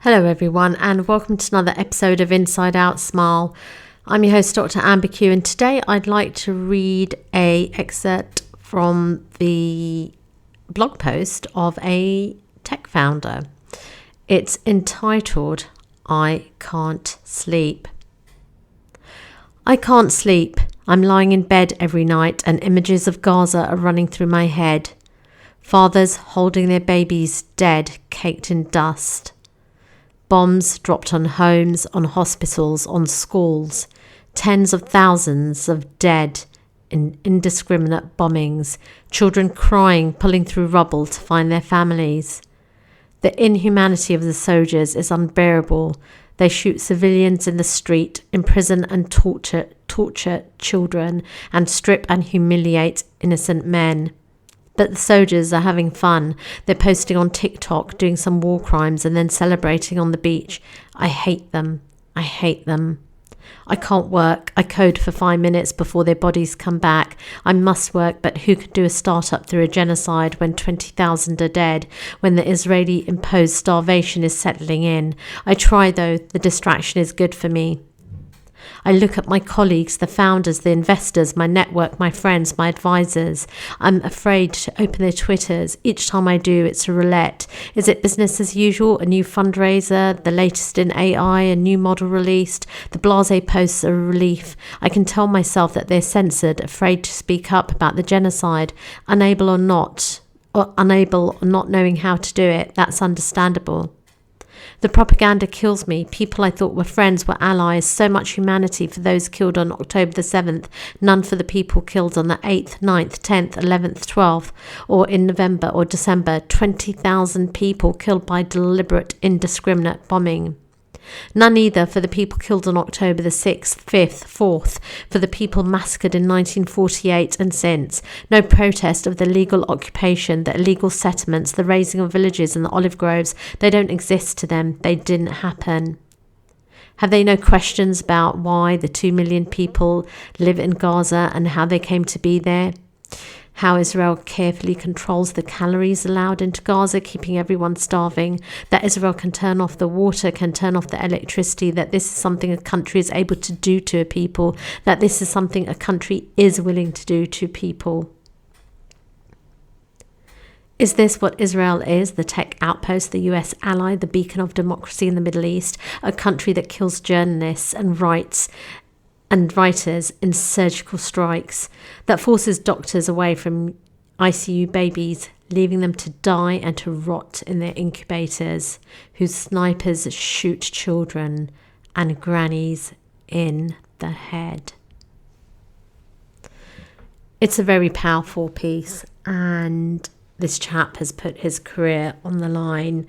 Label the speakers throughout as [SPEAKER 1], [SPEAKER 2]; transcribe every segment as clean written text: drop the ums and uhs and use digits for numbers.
[SPEAKER 1] Hello everyone and welcome to another episode of Inside Out Smile. I'm your host Dr. Amber Q, and today I'd like to read an excerpt from the blog post of a tech founder. It's entitled, I Can't Sleep. I can't sleep. I'm lying in bed every night and images of Gaza are running through my head. Fathers holding their babies dead, caked in dust. Bombs dropped on homes, on hospitals, on schools. Tens of thousands of dead in indiscriminate bombings. Children crying, pulling through rubble to find their families. The inhumanity of the soldiers is unbearable. They shoot civilians in the street, imprison and torture children, and strip and humiliate innocent men. But the soldiers are having fun. They're posting on TikTok, doing some war crimes and then celebrating on the beach. I hate them. I hate them. I can't work. I code for 5 minutes before their bodies come back. I must work, but who could do a startup through a genocide when 20,000 are dead, when the Israeli-imposed starvation is settling in? I try, though. The distraction is good for me. I look at my colleagues, the founders, the investors, my network, my friends, my advisors. I'm afraid to open their Twitters. Each time I do, it's a roulette. Is it business as usual, a new fundraiser, the latest in AI, a new model released? The blasé posts are a relief. I can tell myself that they're censored, afraid to speak up about the genocide, unable or not knowing how to do it. That's understandable. The propaganda kills me. People I thought were friends were allies. So much humanity for those killed on October the 7th, none for the people killed on the 8th, 9th, 10th, 11th, 12th, or in November or December. 20,000 people killed by deliberate, indiscriminate bombing. None either for the people killed on October the 6th, 5th, 4th, for the people massacred in 1948 and since. No protest of the legal occupation, the illegal settlements, the razing of villages and the olive groves. They don't exist to them. They didn't happen. Have they no questions about why the 2 million people live in Gaza and how they came to be there? How Israel carefully controls the calories allowed into Gaza, keeping everyone starving, that Israel can turn off the water, can turn off the electricity, that this is something a country is able to do to a people, that this is something a country is willing to do to people. Is this what Israel is, the tech outpost, the US ally, the beacon of democracy in the Middle East, a country that kills journalists and writers in surgical strikes, that forces doctors away from ICU babies, leaving them to die and to rot in their incubators, whose snipers shoot children and grannies in the head? It's a very powerful piece, and this chap has put his career on the line.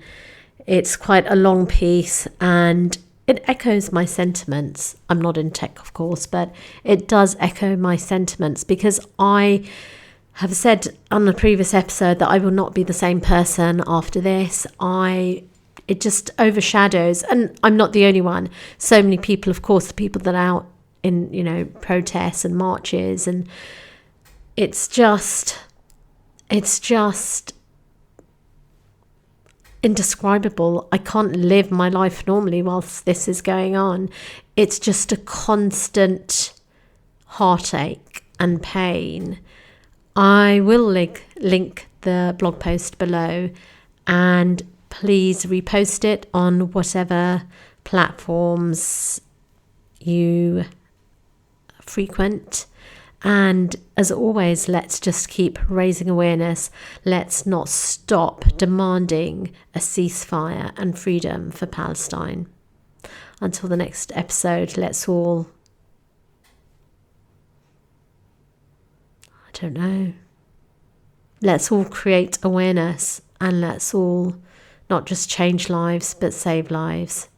[SPEAKER 1] It's quite a long piece, and it echoes my sentiments. I'm not in tech, of course, but it does echo my sentiments, because I have said on the previous episode that I will not be the same person after this. It just overshadows, and I'm not the only one. So many people, of course, the people that are out in, protests and marches, and it's just indescribable. I can't live my life normally whilst this is going on. It's just a constant heartache and pain. I will link the blog post below, and please repost it on whatever platforms you frequent. And as always, let's just keep raising awareness. Let's not stop demanding a ceasefire and freedom for Palestine. Until the next episode, let's all, let's all create awareness, and let's all not just change lives, but save lives.